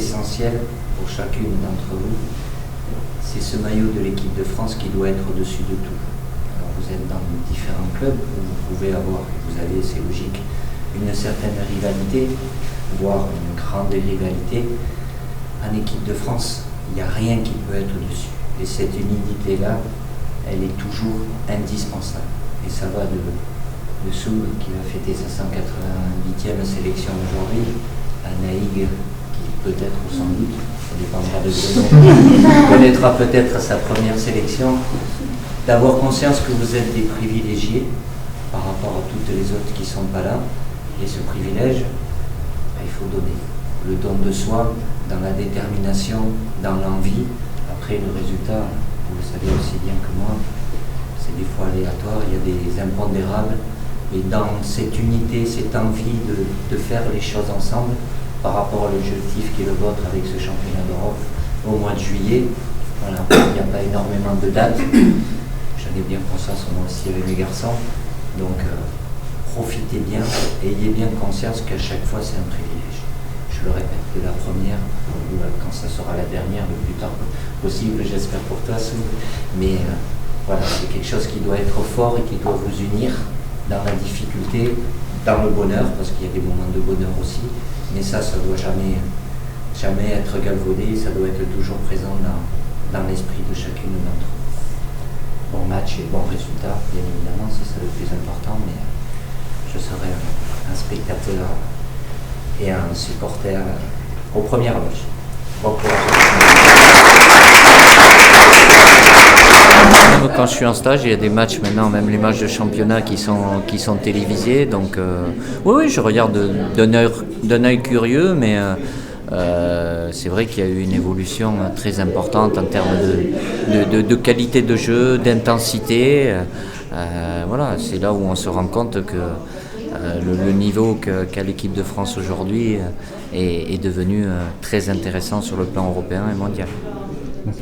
essentiel pour chacune d'entre vous. C'est ce maillot de l'équipe de France qui doit être au-dessus de tout. Alors vous êtes dans différents clubs où vous pouvez avoir, vous avez, c'est logique, une certaine rivalité, voire une grande rivalité. En équipe de France, il n'y a rien qui peut être au-dessus. Et cette unité-là, elle est toujours indispensable. Et ça va de Soul, qui va fêter sa 188e sélection aujourd'hui, à Naïg, qui peut-être ou sans doute, ça dépendra de Bruno, connaîtra peut-être sa première sélection, d'avoir conscience que vous êtes des privilégiés par rapport à toutes les autres qui ne sont pas là. Et ce privilège, il faut donner. Le don de soi, dans la détermination, dans l'envie. Après, le résultat, vous le savez aussi bien que moi, c'est des fois aléatoire, il y a des impondérables. Et dans cette unité, cette envie de faire les choses ensemble, par rapport à l'objectif qui est le vôtre avec ce championnat d'Europe au mois de juillet, voilà, il n'y a pas énormément de dates. J'en ai bien conscience, moi aussi avec les garçons. Donc, profitez bien, ayez bien conscience qu'à chaque fois, c'est un privilège. Je le répète, de la première, ou quand ça sera la dernière, le plus tard possible, j'espère pour toi, Sou. Mais voilà, c'est quelque chose qui doit être fort et qui doit vous unir dans la difficulté, dans le bonheur, parce qu'il y a des moments de bonheur aussi, mais ça ne doit jamais être galvaudé, ça doit être toujours présent dans l'esprit de chacune d'entre nous. Bon match et bon résultat, bien évidemment, c'est ça le plus important, mais je serai un spectateur et un supporter aux premières loges. Bon courage. Quand je suis en stage, il y a des matchs maintenant, même les matchs de championnat qui sont télévisés. Donc oui, je regarde d'un œil curieux, mais c'est vrai qu'il y a eu une évolution très importante en termes de qualité de jeu, d'intensité. Voilà, c'est là où on se rend compte que le niveau qu'a l'équipe de France aujourd'hui est devenu très intéressant sur le plan européen et mondial. Merci.